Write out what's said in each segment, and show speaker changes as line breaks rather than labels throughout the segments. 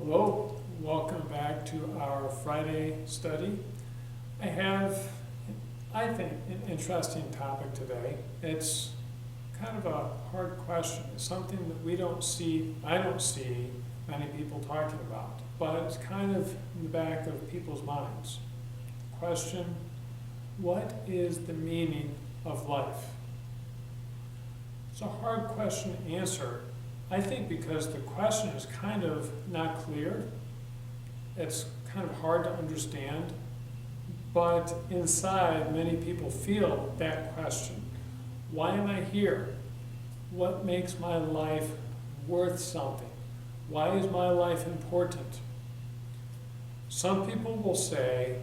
Hello, welcome back to our Friday study. I have, I think, an interesting topic today. It's kind of a hard question. It's something that I don't see many people talking about, but it's kind of in the back of people's minds. Question, what is the meaning of life? It's a hard question to answer, I think, because the question is kind of not clear. It's kind of hard to understand, but inside many people feel that question. Why am I here? What makes my life worth something? Why is my life important? Some people will say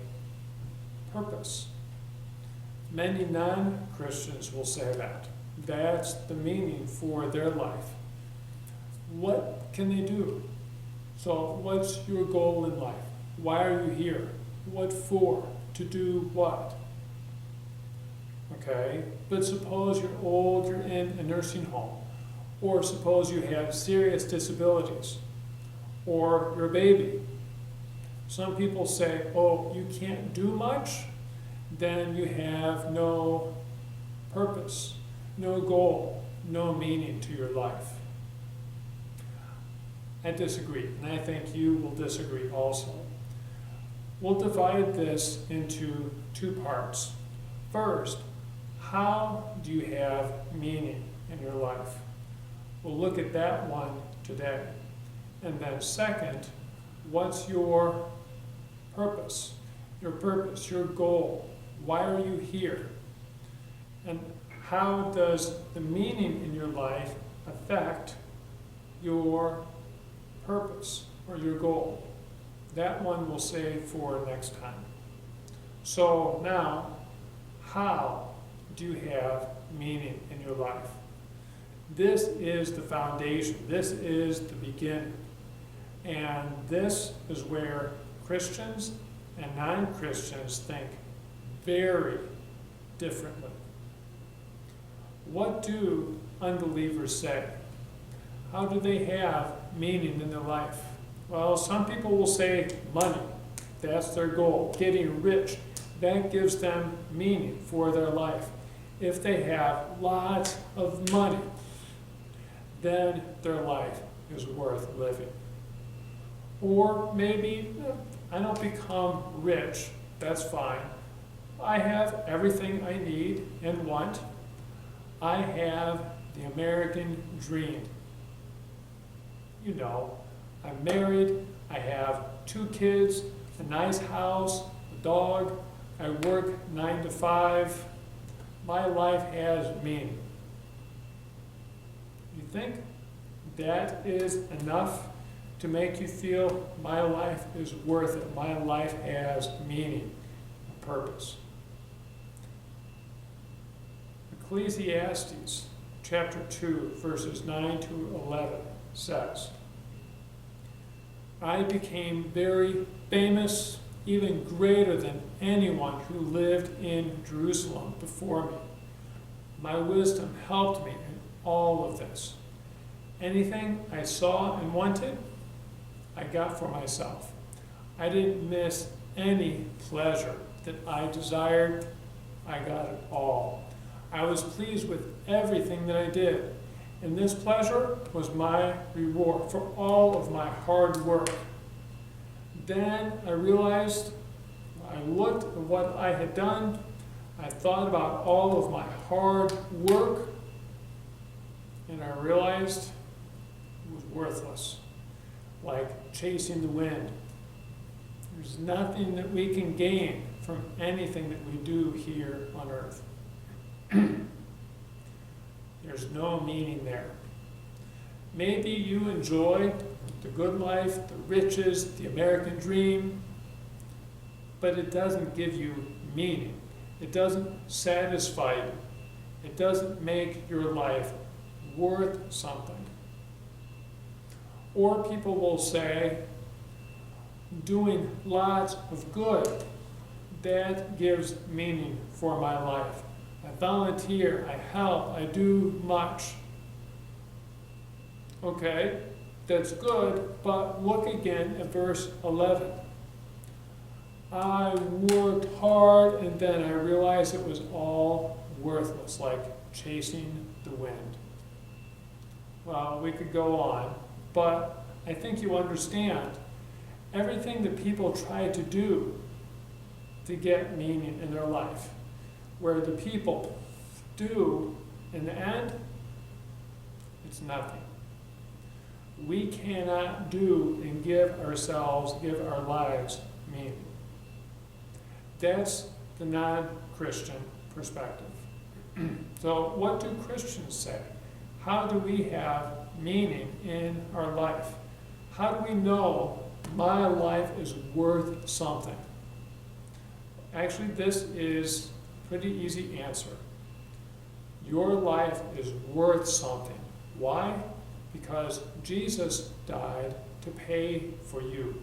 purpose. Many non-Christians will say that. That's the meaning for their life. What can they do? So what's your goal in life? Why are you here? What for? To do what? Okay, but suppose you're old, you're in a nursing home, or suppose you have serious disabilities, or you're a baby. Some people say, oh, you can't do much, then you have no purpose, no goal, no meaning to your life. I disagree, and I think you will disagree also. We'll divide this into two parts. First, how do you have meaning in your life? We'll look at that one today. And then second, what's your purpose? Your purpose, your goal. Why are you here? And how does the meaning in your life affect your purpose or your goal? That one we'll save for next time. So now, how do you have meaning in your life? This is the foundation. This is the beginning. And this is where Christians and non-Christians think very differently. What do unbelievers say? How do they have meaning in their life? Well, some people will say money. That's their goal. Getting rich. That gives them meaning for their life. If they have lots of money, then their life is worth living. Or maybe, I don't become rich. That's fine. I have everything I need and want. I have the American dream. You know, I'm married, I have 2 kids, a nice house, a dog, I work 9 to 5. My life has meaning. You think that is enough to make you feel my life is worth it, my life has meaning and purpose? Ecclesiastes chapter 2, verses 9 to 11 says, I became very famous, even greater than anyone who lived in Jerusalem before me. My wisdom helped me in all of this. Anything I saw and wanted, I got for myself. I didn't miss any pleasure that I desired. I got it all. I was pleased with everything that I did. And this pleasure was my reward for all of my hard work. Then I realized, I looked at what I had done, I thought about all of my hard work, and I realized it was worthless, like chasing the wind. There's nothing that we can gain from anything that we do here on earth. There's no meaning there. Maybe you enjoy the good life, the riches, the American dream, but it doesn't give you meaning. It doesn't satisfy you. It doesn't make your life worth something. Or people will say, doing lots of good, that gives meaning for my life. I volunteer, I help, I do much. Okay, That's good, but look again at verse 11. I worked hard and then I realized it was all worthless, like chasing the wind. Well, we could go on, but I think you understand everything that people try to do to get meaning in their life, where the people do, in the end, it's nothing. We cannot do and give our lives meaning. That's the non-Christian perspective. So what do Christians say? How do we have meaning in our life? How do we know my life is worth something? Actually, this is a pretty easy answer. Your life is worth something. Why? Because Jesus died to pay for you.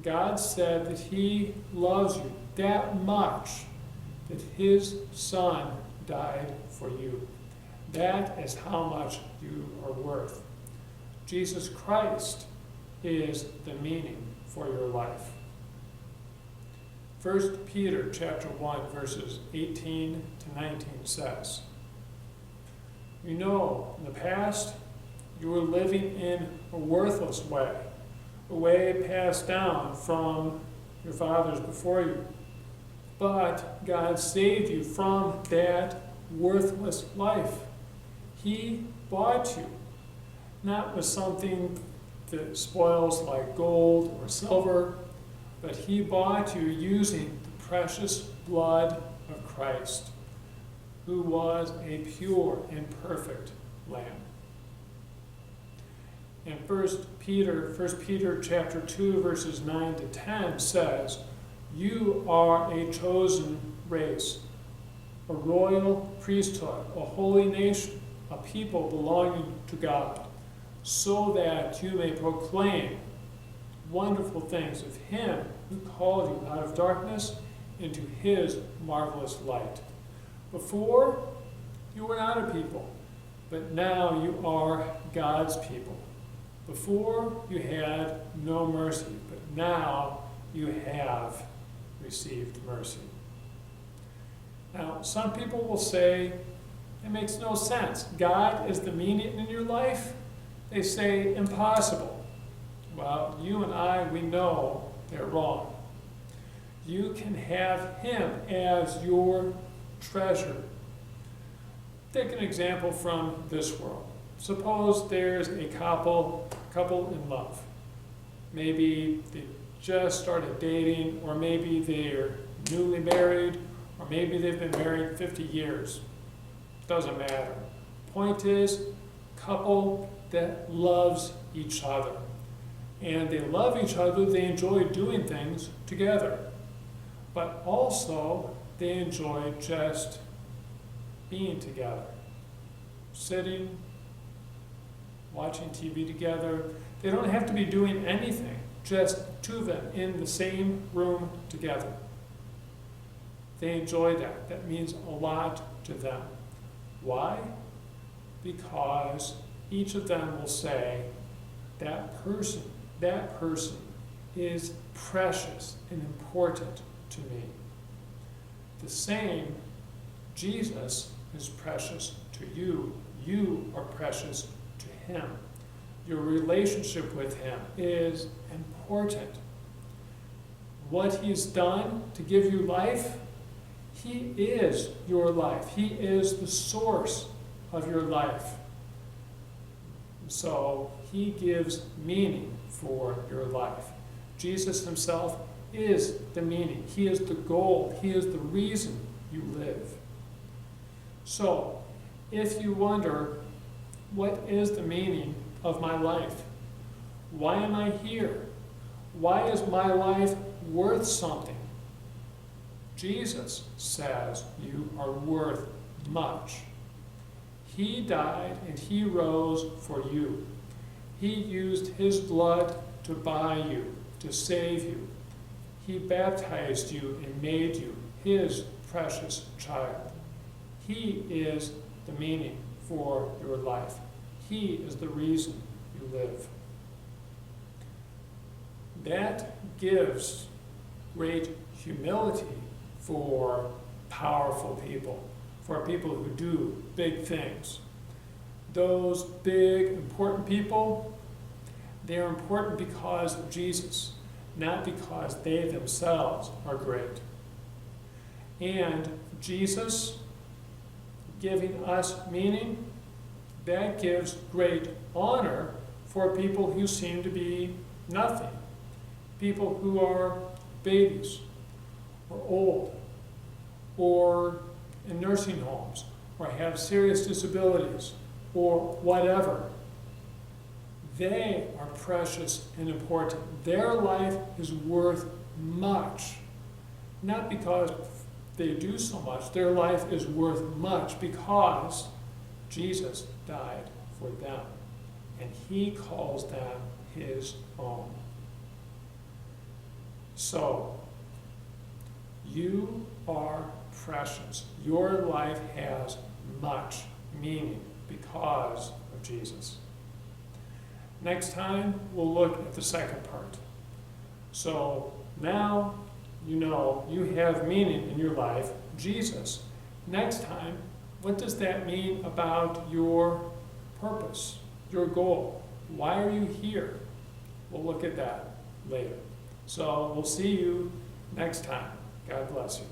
God said that He loves you that much that His Son died for you. That is how much you are worth. Jesus Christ is the meaning for your life. 1 Peter chapter 1, verses 18 to 19 says, you know, in the past, you were living in a worthless way, a way passed down from your fathers before you. But God saved you from that worthless life. He bought you, not with something that spoils like gold or silver, but He bought you using the precious blood of Christ, who was a pure and perfect lamb. And 1 Peter chapter 2, verses 9 to 10 says, you are a chosen race, a royal priesthood, a holy nation, a people belonging to God, so that you may proclaim wonderful things of Him who called you out of darkness into His marvelous light. Before, you were not a people, but now you are God's people. Before, you had no mercy, but now you have received mercy. Now, some people will say, it makes no sense. God is the meaning in your life? They say, impossible. Well, you and I, we know they're wrong. You can have Him as your treasure. Take an example from this world. Suppose there's a couple in love. Maybe they just started dating, or maybe they're newly married, or maybe they've been married 50 years. Doesn't matter. Point is, couple that loves each other. And they love each other, they enjoy doing things together. But also, they enjoy just being together. Sitting, watching TV together. They don't have to be doing anything, just two of them in the same room together. They enjoy that. That means a lot to them. Why? Because each of them will say, that person is precious and important to me. The same, Jesus is precious to you. You are precious to Him. Your relationship with Him is important. What He's done to give you life, He is your life. He is the source of your life. So He gives meaning for your life. Jesus Himself is the meaning. He is the goal. He is the reason you live. So, if you wonder, what is the meaning of my life? Why am I here? Why is my life worth something? Jesus says you are worth much. He died and He rose for you. He used His blood to buy you, to save you. He baptized you and made you His precious child. He is the meaning for your life. He is the reason you live. That gives great humility for powerful people, for people who do big things. Those big, important people, they're important because of Jesus, not because they themselves are great. And Jesus giving us meaning, that gives great honor for people who seem to be nothing. People who are babies, or old, or in nursing homes, or have serious disabilities, or whatever. They are precious and important. Their life is worth much. Not because they do so much. Their life is worth much because Jesus died for them. And he calls them his own. So, you are precious. Your life has much meaning because of Jesus. Next time, we'll look at the second part. So now you know you have meaning in your life, Jesus. Next time, what does that mean about your purpose, your goal? Why are you here? We'll look at that later. So we'll see you next time. God bless you.